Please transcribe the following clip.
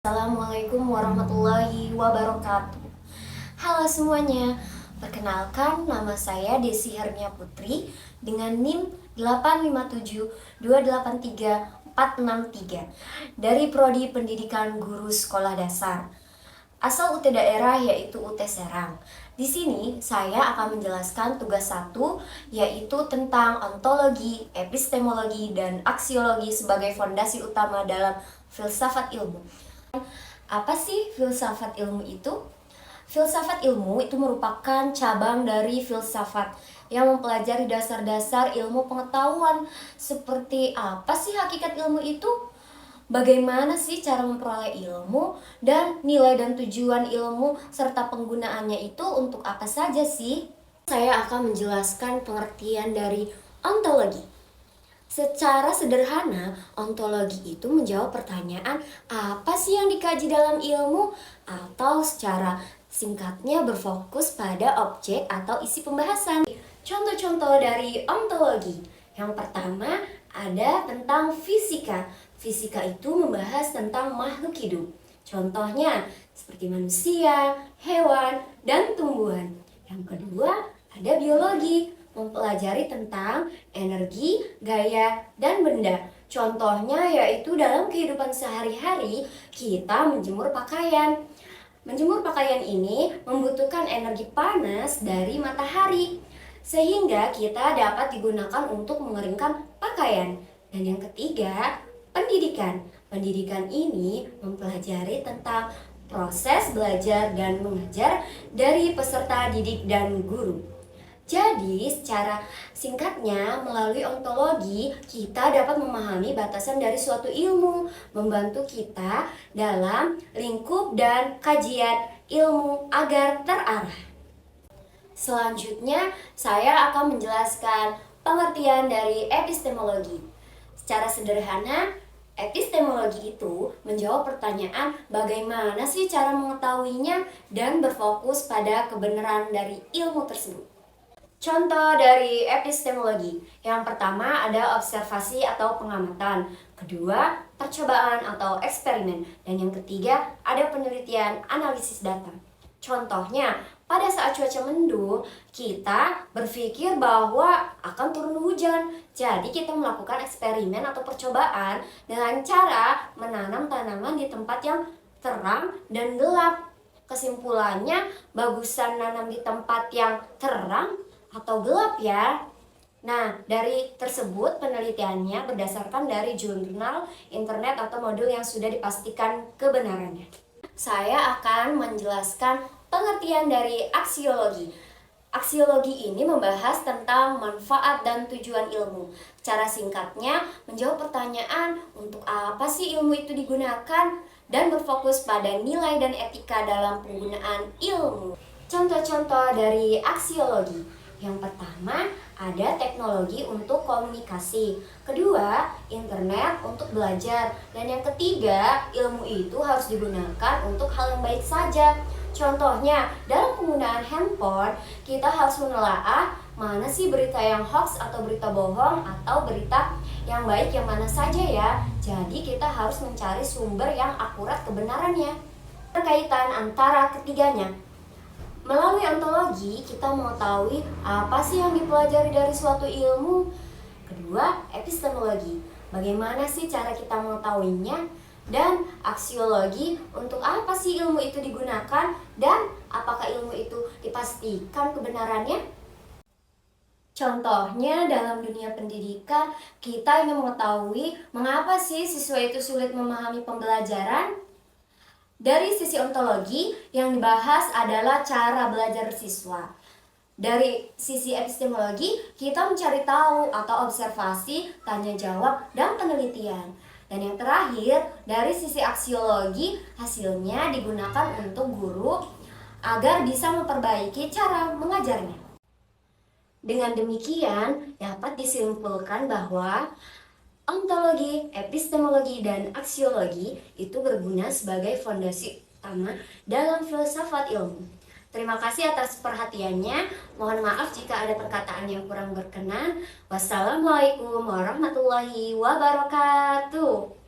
Assalamualaikum warahmatullahi wabarakatuh. Halo semuanya, perkenalkan nama saya Desi Hermia Putri dengan NIM 857283463 dari Prodi Pendidikan Guru Sekolah Dasar. Asal UT daerah yaitu UT Serang. Di sini saya akan menjelaskan tugas 1 yaitu tentang ontologi, epistemologi, dan aksiologi sebagai fondasi utama dalam filsafat ilmu. Apa sih filsafat ilmu itu? Filsafat ilmu itu merupakan cabang dari filsafat yang mempelajari dasar-dasar ilmu pengetahuan. Seperti apa sih hakikat ilmu itu? Bagaimana sih cara memperoleh ilmu? Dan nilai dan tujuan ilmu serta penggunaannya itu untuk apa saja sih? Saya akan menjelaskan pengertian dari ontologi. Secara sederhana, ontologi itu menjawab pertanyaan apa sih yang dikaji dalam ilmu, atau secara singkatnya berfokus pada objek atau isi pembahasan. Contoh-contoh dari ontologi. Yang pertama ada tentang fisika. Fisika itu membahas tentang makhluk hidup. Contohnya seperti manusia, hewan, dan tumbuhan. Yang kedua ada biologi, mempelajari tentang energi, gaya, dan benda. Contohnya yaitu dalam kehidupan sehari-hari kita menjemur pakaian. Menjemur pakaian ini membutuhkan energi panas dari matahari, sehingga kita dapat digunakan untuk mengeringkan pakaian. Dan yang ketiga, pendidikan. Pendidikan ini mempelajari tentang proses belajar dan mengajar dari peserta didik dan guru. Jadi, secara singkatnya, melalui ontologi, kita dapat memahami batasan dari suatu ilmu, membantu kita dalam lingkup dan kajian ilmu agar terarah. Selanjutnya, saya akan menjelaskan pengertian dari epistemologi. Secara sederhana, epistemologi itu menjawab pertanyaan bagaimana sih cara mengetahuinya dan berfokus pada kebenaran dari ilmu tersebut. Contoh dari epistemologi. Yang pertama ada observasi atau pengamatan. Kedua, percobaan atau eksperimen. Dan yang ketiga, ada penelitian analisis data. Contohnya, pada saat cuaca mendung, kita berpikir bahwa akan turun hujan. Jadi kita melakukan eksperimen atau percobaan dengan cara menanam tanaman di tempat yang terang dan gelap. Kesimpulannya, bagusan nanam di tempat yang terang atau gelap ya. Nah, dari tersebut penelitiannya berdasarkan dari jurnal, internet, atau modul yang sudah dipastikan kebenarannya. Saya akan menjelaskan pengertian dari aksiologi. Aksiologi ini membahas tentang manfaat dan tujuan ilmu. Cara singkatnya, menjawab pertanyaan untuk apa sih ilmu itu digunakan dan berfokus pada nilai dan etika dalam penggunaan ilmu. Contoh-contoh dari aksiologi. Yang pertama, ada teknologi untuk komunikasi. Kedua, internet untuk belajar. Dan yang ketiga, ilmu itu harus digunakan untuk hal yang baik saja. Contohnya, dalam penggunaan handphone, kita harus menelaah mana sih berita yang hoax atau berita bohong atau berita yang baik yang mana saja ya. Jadi kita harus mencari sumber yang akurat kebenarannya. Berkaitan antara ketiganya. Melalui ontologi, kita mengetahui apa sih yang dipelajari dari suatu ilmu. Kedua, epistemologi. Bagaimana sih cara kita mengetahuinya? Dan aksiologi, untuk apa sih ilmu itu digunakan? Dan apakah ilmu itu dipastikan kebenarannya? Contohnya dalam dunia pendidikan, kita ingin mengetahui mengapa sih siswa itu sulit memahami pembelajaran. Dari sisi ontologi, yang dibahas adalah cara belajar siswa. Dari sisi epistemologi, kita mencari tahu atau observasi, tanya jawab, dan penelitian. Dan yang terakhir, dari sisi aksiologi, hasilnya digunakan untuk guru agar bisa memperbaiki cara mengajarnya. Dengan demikian, dapat disimpulkan bahwa ontologi, epistemologi, dan aksiologi itu berguna sebagai fondasi utama dalam filsafat ilmu. Terima kasih atas perhatiannya. Mohon maaf jika ada perkataan yang kurang berkenan. Wassalamualaikum warahmatullahi wabarakatuh.